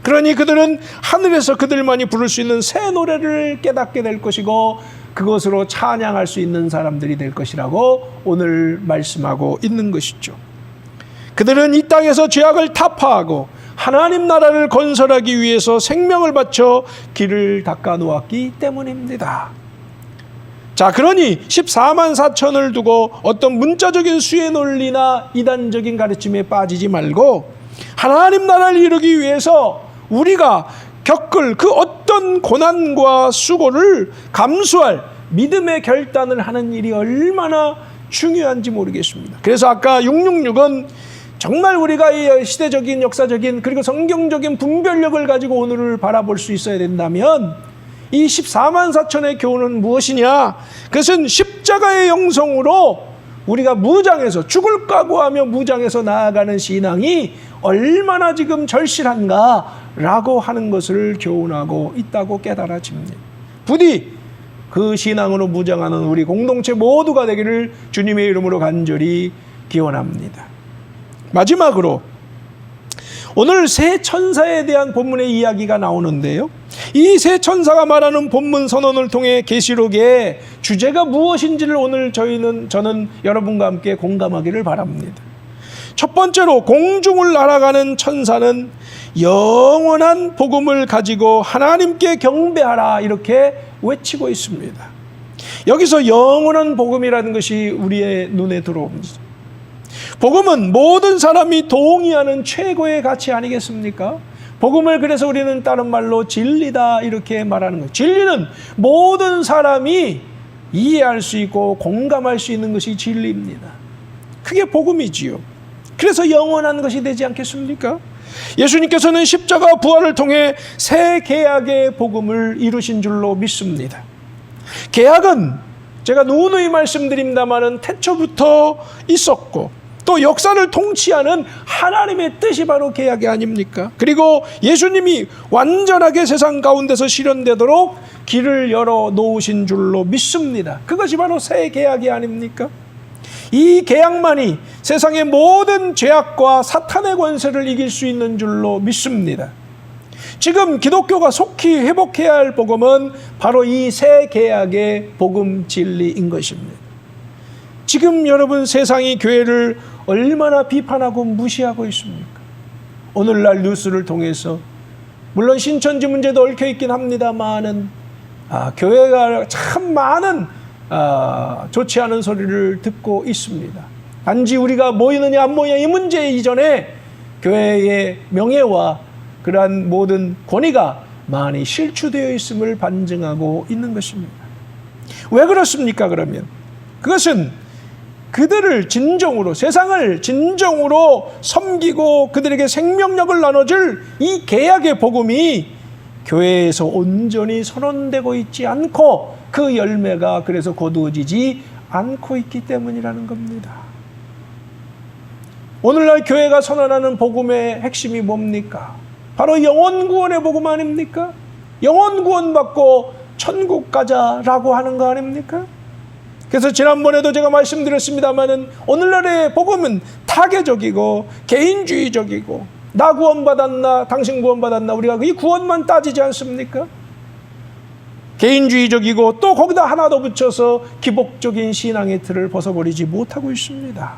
그러니 그들은 하늘에서 그들만이 부를 수 있는 새 노래를 깨닫게 될 것이고 그것으로 찬양할 수 있는 사람들이 될 것이라고 오늘 말씀하고 있는 것이죠. 그들은 이 땅에서 죄악을 타파하고 하나님 나라를 건설하기 위해서 생명을 바쳐 길을 닦아 놓았기 때문입니다. 자, 그러니 14만 4천을 두고 어떤 문자적인 수의 논리나 이단적인 가르침에 빠지지 말고 하나님 나라를 이루기 위해서 우리가 겪을 그 어떤 고난과 수고를 감수할 믿음의 결단을 하는 일이 얼마나 중요한지 모르겠습니다. 그래서 아까 666은 정말 우리가 이 시대적인 역사적인 그리고 성경적인 분별력을 가지고 오늘을 바라볼 수 있어야 된다면 이 14만 4천의 교훈은 무엇이냐? 그것은 십자가의 영성으로 우리가 무장해서 죽을 각오하며 무장해서 나아가는 신앙이 얼마나 지금 절실한가라고 하는 것을 교훈하고 있다고 깨달아집니다. 부디 그 신앙으로 무장하는 우리 공동체 모두가 되기를 주님의 이름으로 간절히 기원합니다. 마지막으로 오늘 세 천사에 대한 본문의 이야기가 나오는데요. 이 세 천사가 말하는 본문 선언을 통해 계시록의 주제가 무엇인지를 오늘 저는 여러분과 함께 공감하기를 바랍니다. 첫 번째로 공중을 날아가는 천사는 영원한 복음을 가지고 하나님께 경배하라 이렇게 외치고 있습니다. 여기서 영원한 복음이라는 것이 우리의 눈에 들어옵니다. 복음은 모든 사람이 동의하는 최고의 가치 아니겠습니까? 복음을 그래서 우리는 다른 말로 진리다 이렇게 말하는 거예요. 진리는 모든 사람이 이해할 수 있고 공감할 수 있는 것이 진리입니다. 그게 복음이지요. 그래서 영원한 것이 되지 않겠습니까? 예수님께서는 십자가 부활을 통해 새 계약의 복음을 이루신 줄로 믿습니다. 계약은 제가 누누이 말씀드립니다마는 태초부터 있었고 또 역사를 통치하는 하나님의 뜻이 바로 계약이 아닙니까? 그리고 예수님이 완전하게 세상 가운데서 실현되도록 길을 열어 놓으신 줄로 믿습니다. 그것이 바로 새 계약이 아닙니까? 이 계약만이 세상의 모든 죄악과 사탄의 권세를 이길 수 있는 줄로 믿습니다. 지금 기독교가 속히 회복해야 할 복음은 바로 이 새 계약의 복음 진리인 것입니다. 지금 여러분 세상이 교회를 얼마나 비판하고 무시하고 있습니까? 오늘날 뉴스를 통해서 물론 신천지 문제도 얽혀 있긴 합니다만은 교회가 참 많은 좋지 않은 소리를 듣고 있습니다. 단지 우리가 모이느냐 안 모이느냐 이 문제 이전에 교회의 명예와 그러한 모든 권위가 많이 실추되어 있음을 반증하고 있는 것입니다. 왜 그렇습니까? 그러면 그것은 그들을 진정으로 세상을 진정으로 섬기고 그들에게 생명력을 나눠줄 이 계약의 복음이 교회에서 온전히 선언되고 있지 않고 그 열매가 그래서 거두어지지 않고 있기 때문이라는 겁니다. 오늘날 교회가 선언하는 복음의 핵심이 뭡니까? 바로 영혼 구원의 복음 아닙니까? 영혼 구원 받고 천국 가자라고 하는 거 아닙니까? 그래서 지난번에도 제가 말씀드렸습니다마는 오늘날의 복음은 타계적이고 개인주의적이고 나 구원받았나 당신 구원받았나 우리가 이 구원만 따지지 않습니까? 개인주의적이고 또 거기다 하나 더 붙여서 기복적인 신앙의 틀을 벗어버리지 못하고 있습니다.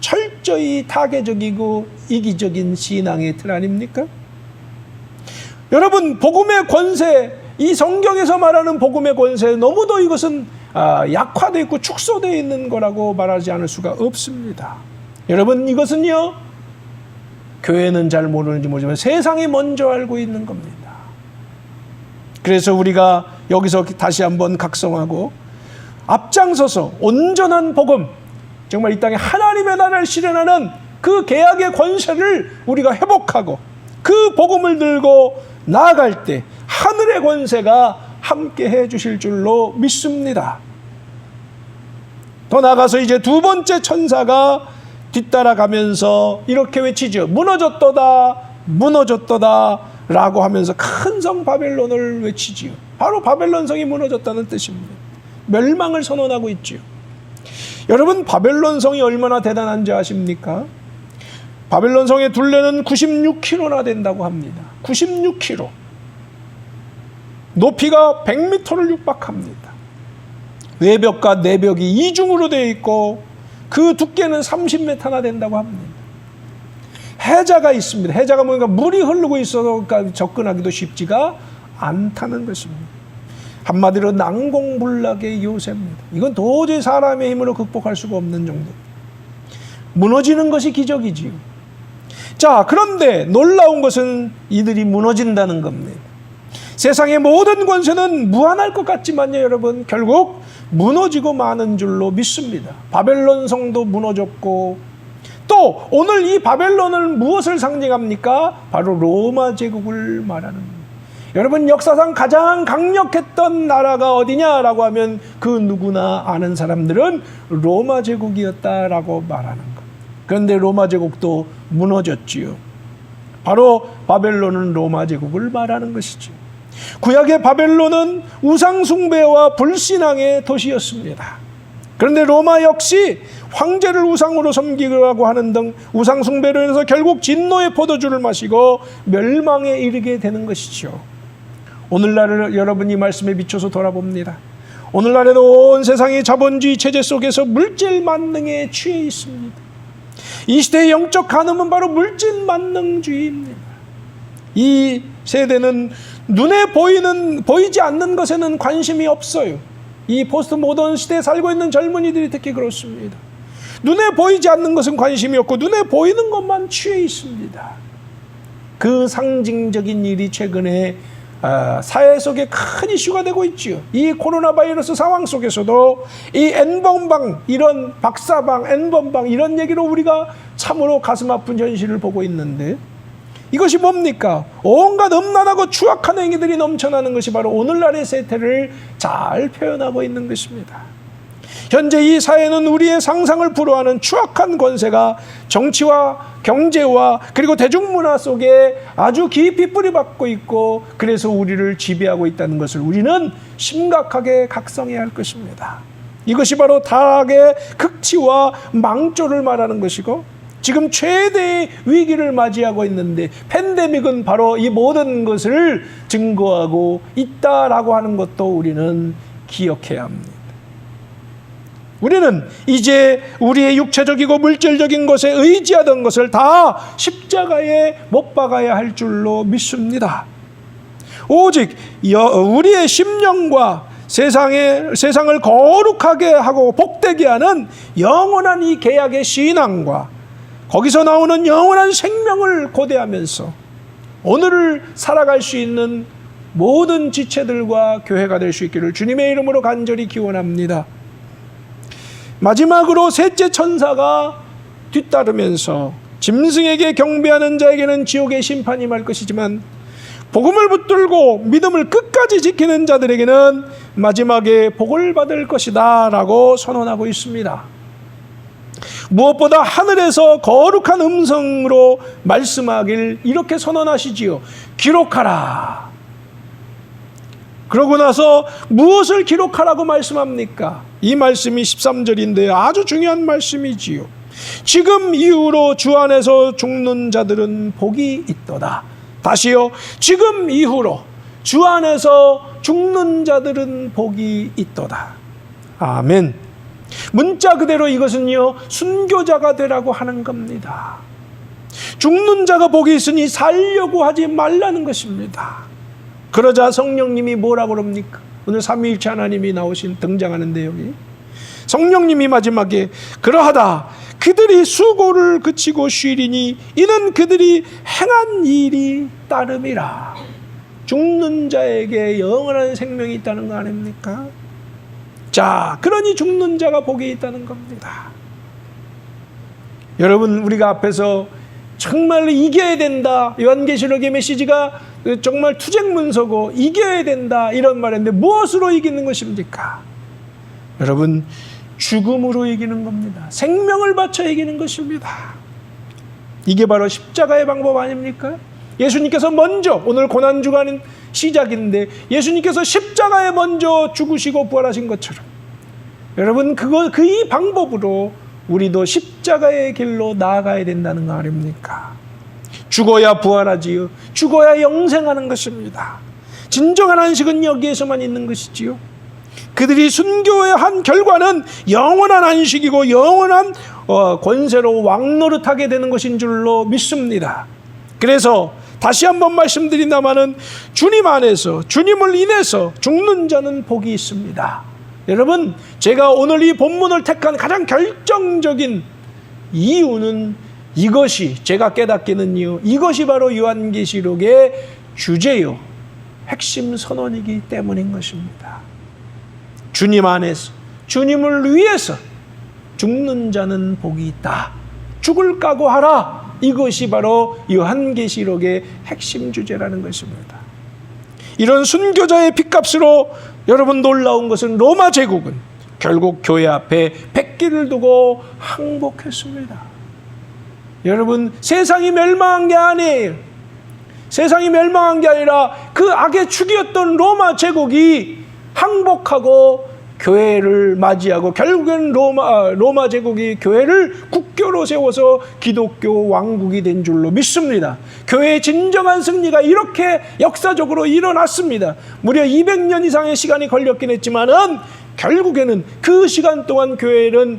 철저히 타계적이고 이기적인 신앙의 틀 아닙니까? 여러분 복음의 권세 이 성경에서 말하는 복음의 권세 너무도 이것은 약화되어 있고 축소되어 있는 거라고 말하지 않을 수가 없습니다. 여러분 이것은요 교회는 잘 모르는지 모르지만 세상이 먼저 알고 있는 겁니다. 그래서 우리가 여기서 다시 한번 각성하고 앞장서서 온전한 복음 정말 이 땅에 하나님의 나라를 실현하는 그 계약의 권세를 우리가 회복하고 그 복음을 들고 나아갈 때 하늘의 권세가 함께 해 주실 줄로 믿습니다. 더 나아가서 이제 두 번째 천사가 뒤따라가면서 이렇게 외치죠. 무너졌도다 무너졌도다 라고 하면서 큰 성 바벨론을 외치지요. 바로 바벨론 성이 무너졌다는 뜻입니다. 멸망을 선언하고 있지요. 여러분 바벨론 성이 얼마나 대단한지 아십니까? 바벨론 성의 둘레는 96km나 된다고 합니다. 96km. 높이가 100m를 육박합니다. 외벽과 내벽이 이중으로 되어 있고 그 두께는 30m나 된다고 합니다. 해자가 있습니다. 해자가 뭔가 물이 흐르고 있어서 접근하기도 쉽지가 않다는 것입니다. 한마디로 난공불락의 요새입니다. 이건 도저히 사람의 힘으로 극복할 수가 없는 정도. 무너지는 것이 기적이지요. 자, 그런데 놀라운 것은 이들이 무너진다는 겁니다. 세상의 모든 권세는 무한할 것 같지만요, 여러분 결국 무너지고 마는 줄로 믿습니다. 바벨론 성도 무너졌고 또 오늘 이 바벨론은 무엇을 상징합니까? 바로 로마 제국을 말하는 겁니다. 여러분, 역사상 가장 강력했던 나라가 어디냐라고 하면 그 누구나 아는 사람들은 로마 제국이었다라고 말하는 것. 그런데 로마 제국도 무너졌지요. 바로 바벨론은 로마 제국을 말하는 것이죠. 구약의 바벨론은 우상 숭배와 불신앙의 도시였습니다. 그런데 로마 역시 황제를 우상으로 섬기려고 하는 등 우상 숭배로 인해서 결국 진노의 포도주를 마시고 멸망에 이르게 되는 것이죠. 오늘날을 여러분이 말씀에 비춰서 돌아봅니다. 오늘날에도 온 세상이 자본주의 체제 속에서 물질 만능에 취해 있습니다. 이 시대의 영적 간음은 바로 물질 만능주의입니다. 이 세대는 눈에 보이지 않는 것에는 관심이 없어요. 이 포스트 모던 시대에 살고 있는 젊은이들이 특히 그렇습니다. 눈에 보이지 않는 것은 관심이 없고 눈에 보이는 것만 취해 있습니다. 그 상징적인 일이 최근에 사회 속에 큰 이슈가 되고 있지요. 이 코로나 바이러스 상황 속에서도 이 N번방, 이런 박사방, N번방 이런 얘기로 우리가 참으로 가슴 아픈 현실을 보고 있는데, 이것이 뭡니까? 온갖 음란하고 추악한 행위들이 넘쳐나는 것이 바로 오늘날의 세태를 잘 표현하고 있는 것입니다. 현재 이 사회는 우리의 상상을 불허하는 추악한 권세가 정치와 경제와 그리고 대중문화 속에 아주 깊이 뿌리박고 있고, 그래서 우리를 지배하고 있다는 것을 우리는 심각하게 각성해야 할 것입니다. 이것이 바로 타락의 극치와 망조를 말하는 것이고, 지금 최대의 위기를 맞이하고 있는데 팬데믹은 바로 이 모든 것을 증거하고 있다라고 하는 것도 우리는 기억해야 합니다. 우리는 이제 우리의 육체적이고 물질적인 것에 의지하던 것을 다 십자가에 못 박아야 할 줄로 믿습니다. 오직 우리의 심령과 세상을 거룩하게 하고 복되게 하는 영원한 이 계약의 신앙과 거기서 나오는 영원한 생명을 고대하면서 오늘을 살아갈 수 있는 모든 지체들과 교회가 될 수 있기를 주님의 이름으로 간절히 기원합니다. 마지막으로 셋째 천사가 뒤따르면서 짐승에게 경배하는 자에게는 지옥의 심판이 임할 것이지만 복음을 붙들고 믿음을 끝까지 지키는 자들에게는 마지막에 복을 받을 것이다 라고 선언하고 있습니다. 무엇보다 하늘에서 거룩한 음성으로 말씀하길 이렇게 선언하시지요. 기록하라. 그러고 나서 무엇을 기록하라고 말씀합니까? 이 말씀이 13절인데 아주 중요한 말씀이지요. 지금 이후로 주 안에서 죽는 자들은 복이 있도다. 다시요. 지금 이후로 주 안에서 죽는 자들은 복이 있도다. 아멘. 문자 그대로 이것은요, 순교자가 되라고 하는 겁니다. 죽는 자가 복이 있으니 살려고 하지 말라는 것입니다. 그러자 성령님이 뭐라고 그럽니까? 오늘 삼위일체 하나님이 등장하는데 여기 성령님이 마지막에 그러하다 그들이 수고를 그치고 쉬리니 이는 그들이 행한 일이 따름이라. 죽는 자에게 영원한 생명이 있다는 거 아닙니까? 자, 그러니 죽는 자가 복이 있다는 겁니다. 여러분, 우리가 앞에서 정말 이겨야 된다, 요한계시록의 메시지가 정말 투쟁문서고 이겨야 된다 이런 말인데 무엇으로 이기는 것입니까? 여러분, 죽음으로 이기는 겁니다. 생명을 바쳐 이기는 것입니다. 이게 바로 십자가의 방법 아닙니까? 예수님께서 먼저, 오늘 고난주간 시작인데 예수님께서 십자가에 먼저 죽으시고 부활하신 것처럼 여러분, 이 방법으로 우리도 십자가의 길로 나아가야 된다는 거 아닙니까? 죽어야 부활하지요. 죽어야 영생하는 것입니다. 진정한 안식은 여기에서만 있는 것이지요. 그들이 순교의 한 결과는 영원한 안식이고 영원한 권세로 왕노릇하게 되는 것인 줄로 믿습니다. 그래서 다시 한번 말씀드린다마는 주님 안에서, 주님을 인해서 죽는 자는 복이 있습니다. 여러분, 제가 오늘 이 본문을 택한 가장 결정적인 이유는 이것이, 제가 깨닫기는요, 이것이 바로 요한계시록의 주제요, 핵심 선언이기 때문인 것입니다. 주님 안에서, 주님을 위해서 죽는 자는 복이 있다. 죽을 각오하라. 이것이 바로 요한계시록의 핵심 주제라는 것입니다. 이런 순교자의 핏값으로 여러분 놀라운 것은 로마 제국은 결국 교회 앞에 백기를 두고 항복했습니다. 여러분, 세상이 멸망한 게 아니에요. 세상이 멸망한 게 아니라 그 악의 축이었던 로마 제국이 항복하고 교회를 맞이하고 결국엔 로마 제국이 교회를 국교로 세워서 기독교 왕국이 된 줄로 믿습니다. 교회의 진정한 승리가 이렇게 역사적으로 일어났습니다. 무려 200년 이상의 시간이 걸렸긴 했지만은 결국에는 그 시간 동안 교회는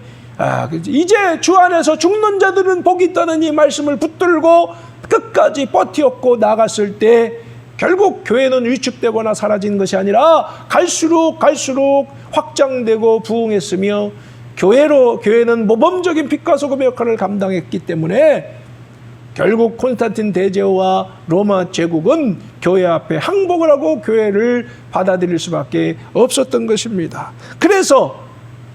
이제 주 안에서 죽는 자들은 복이 있다는 이 말씀을 붙들고 끝까지 버티었고 나갔을 때 결국 교회는 위축되거나 사라진 것이 아니라 갈수록 확장되고 부흥했으며 교회는 모범적인 빛과 소금의 역할을 감당했기 때문에 결국 콘스탄틴 대제와 로마 제국은 교회 앞에 항복을 하고 교회를 받아들일 수밖에 없었던 것입니다. 그래서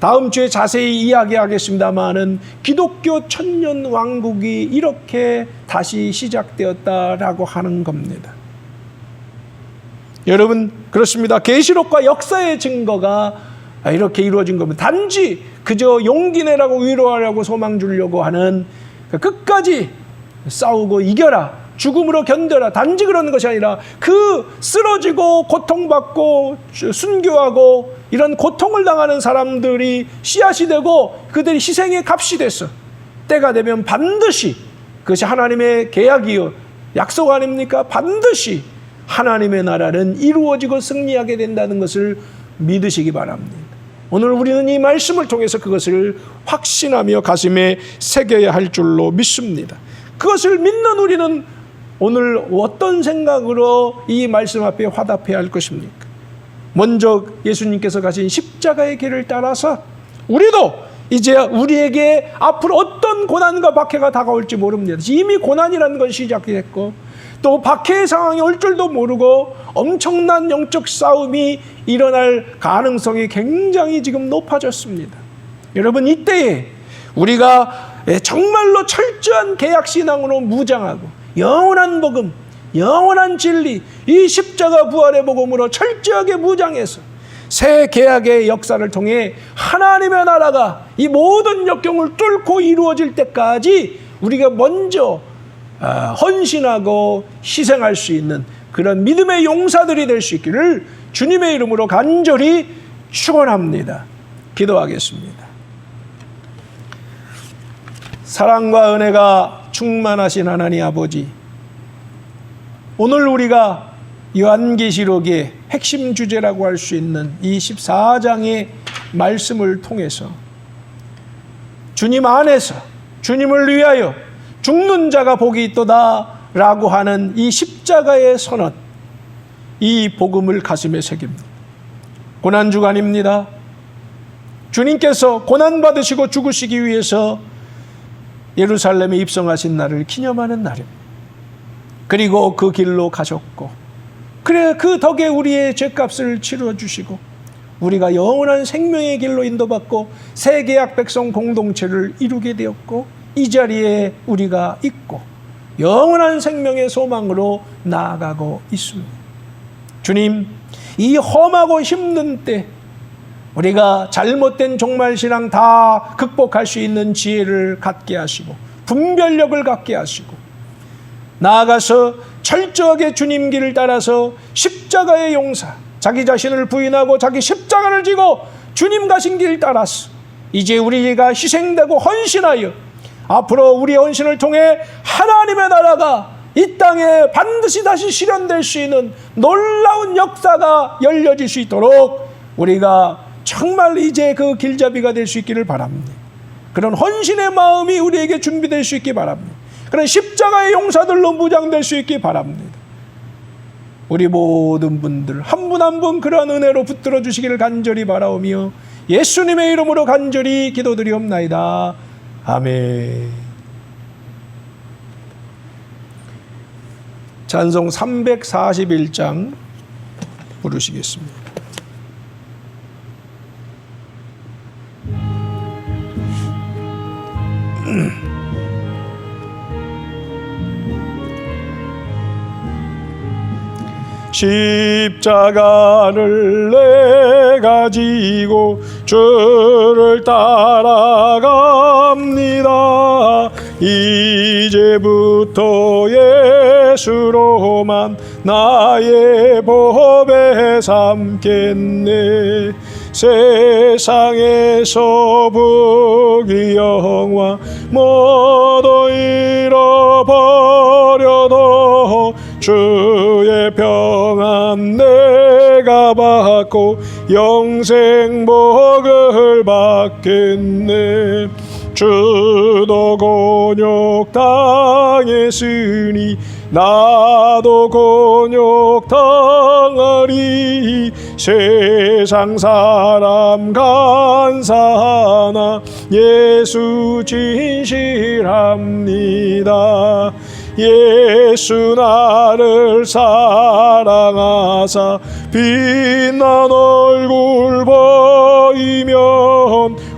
다음 주에 자세히 이야기하겠습니다마는 기독교 천년 왕국이 이렇게 다시 시작되었다라고 하는 겁니다. 여러분, 그렇습니다. 계시록과 역사의 증거가 이렇게 이루어진 겁니다. 단지 그저 용기 내라고 위로하려고 소망 주려고 하는 끝까지 싸우고 이겨라, 죽음으로 견뎌라, 단지 그러는 것이 아니라 그 쓰러지고 고통받고 순교하고 이런 고통을 당하는 사람들이 씨앗이 되고 그들이 희생의 값이 됐어. 때가 되면 반드시 그것이 하나님의 계약이요 약속 아닙니까? 반드시 하나님의 나라는 이루어지고 승리하게 된다는 것을 믿으시기 바랍니다. 오늘 우리는 이 말씀을 통해서 그것을 확신하며 가슴에 새겨야 할 줄로 믿습니다. 그것을 믿는 우리는 오늘 어떤 생각으로 이 말씀 앞에 화답해야 할 것입니까? 먼저 예수님께서 가신 십자가의 길을 따라서 우리도 이제 우리에게 앞으로 어떤 고난과 박해가 다가올지 모릅니다. 이미 고난이라는 건 시작됐고 또 박해의 상황이 올 줄도 모르고 엄청난 영적 싸움이 일어날 가능성이 굉장히 지금 높아졌습니다. 여러분, 이때에 우리가 정말로 철저한 개혁신앙으로 무장하고 영원한 복음, 영원한 진리, 이 십자가 부활의 복음으로 철저하게 무장해서 새 개혁의 역사를 통해 하나님의 나라가 이 모든 역경을 뚫고 이루어질 때까지 우리가 먼저 헌신하고 희생할 수 있는 그런 믿음의 용사들이 될 수 있기를 주님의 이름으로 간절히 축원합니다. 기도하겠습니다. 사랑과 은혜가 충만하신 하나님 아버지, 오늘 우리가 요한계시록의 핵심 주제라고 할 수 있는 이 14장의 말씀을 통해서 주님 안에서 주님을 위하여 죽는 자가 복이 있도다 라고 하는 이 십자가의 선언, 이 복음을 가슴에 새깁니다. 고난주간입니다. 주님께서 고난받으시고 죽으시기 위해서 예루살렘에 입성하신 날을 기념하는 날입니다. 그리고 그 길로 가셨고, 그래 그 덕에 우리의 죄값을 치러주시고 우리가 영원한 생명의 길로 인도받고 새 계약 백성 공동체를 이루게 되었고 이 자리에 우리가 있고 영원한 생명의 소망으로 나아가고 있습니다. 주님, 이 험하고 힘든 때 우리가 잘못된 종말신앙 다 극복할 수 있는 지혜를 갖게 하시고 분별력을 갖게 하시고 나아가서 철저하게 주님 길을 따라서 십자가의 용사, 자기 자신을 부인하고 자기 십자가를 지고 주님 가신 길 따라서 이제 우리가 희생되고 헌신하여 앞으로 우리의 헌신을 통해 하나님의 나라가 이 땅에 반드시 다시 실현될 수 있는 놀라운 역사가 열려질 수 있도록 우리가 정말 이제 그 길잡이가 될 수 있기를 바랍니다. 그런 헌신의 마음이 우리에게 준비될 수 있기 바랍니다. 그런 십자가의 용사들로 무장될 수 있기 바랍니다. 우리 모든 분들 한 분 한 분 그러한 은혜로 붙들어 주시기를 간절히 바라오며 예수님의 이름으로 간절히 기도드리옵나이다. 아멘. 찬송 341장 부르시겠습니다. 십자가를 내가 지고 주를 따라갑니다. 이제부터 예수로만 나의 법에 삼겠네. 세상에서 부귀영화 모두 잃어버려도 주의 평안 내가 받고 영생 복을 받겠네. 주도 곤욕 당했으니 나도 곤욕 당하리. 세상 사람 간사하나 예수 진실합니다. 예수 나를 사랑하사 빛난 얼굴 보이면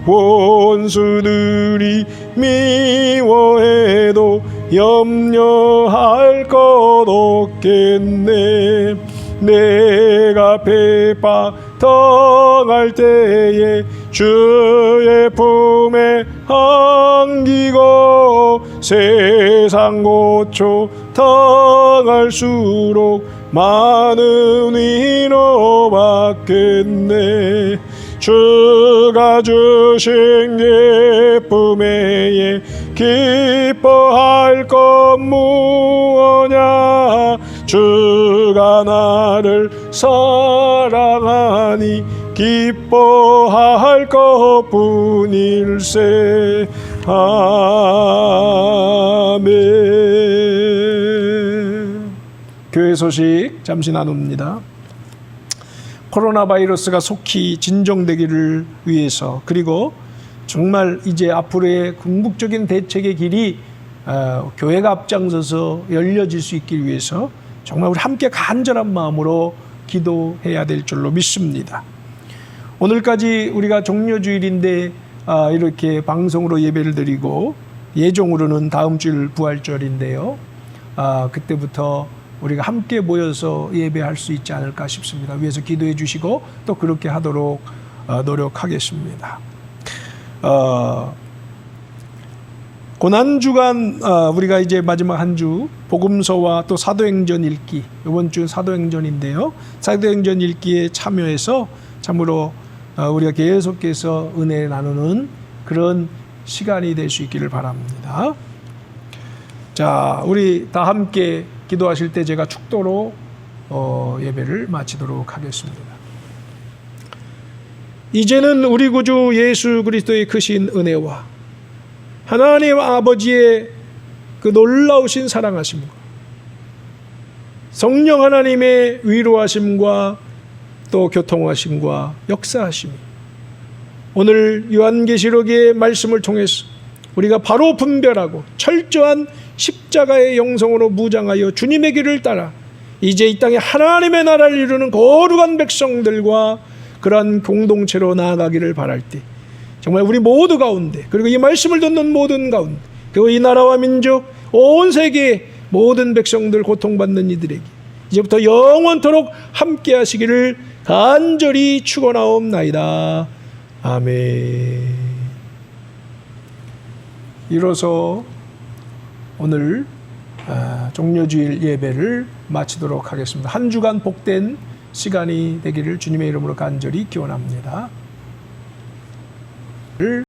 원수들이 미워해도 염려할 것 없겠네. 내가 배파 당할 때에 주의 품에 안기고 세상 고초 당할수록 많은 위로 받겠네. 주가 주신 기쁨에 기뻐할 것 무엇냐. 주가 나를 사랑하니 기뻐할 것뿐일세. 아멘. 교회 소식 잠시 나눕니다. 코로나 바이러스가 속히 진정되기를 위해서, 그리고 정말 이제 앞으로의 궁극적인 대책의 길이 교회가 앞장서서 열려질 수 있기 위해서 정말 우리 함께 간절한 마음으로 기도해야 될 줄로 믿습니다. 오늘까지 우리가 종료주일인데 이렇게 방송으로 예배를 드리고, 예정으로는 다음 주일 부활절인데요. 그때부터 우리가 함께 모여서 예배할 수 있지 않을까 싶습니다. 위에서 기도해 주시고 또 그렇게 하도록 노력하겠습니다. 고난주간 우리가 이제 마지막 한 주 복음서와 또 사도행전 읽기, 이번 주 사도행전인데요. 사도행전 읽기에 참여해서 참으로 우리가 계속해서 은혜 나누는 그런 시간이 될 수 있기를 바랍니다. 자, 우리 다 함께 기도하실 때 제가 축도로 예배를 마치도록 하겠습니다. 이제는 우리 구주 예수 그리스도의 크신 은혜와 하나님 아버지의 그 놀라우신 사랑하심과 성령 하나님의 위로하심과 또 교통하심과 역사하심이 오늘 요한계시록의 말씀을 통해서 우리가 바로 분별하고 철저한 십자가의 영성으로 무장하여 주님의 길을 따라 이제 이 땅에 하나님의 나라를 이루는 거룩한 백성들과 그러한 공동체로 나아가기를 바랄 때 정말 우리 모두 가운데, 그리고 이 말씀을 듣는 모든 가운데, 그리고 이 나라와 민족, 온 세계의 모든 백성들, 고통받는 이들에게 이제부터 영원토록 함께 하시기를 간절히 축원하옵나이다. 아멘. 이로써 오늘 종료주일 예배를 마치도록 하겠습니다. 한 주간 복된 시간이 되기를 주님의 이름으로 간절히 기원합니다.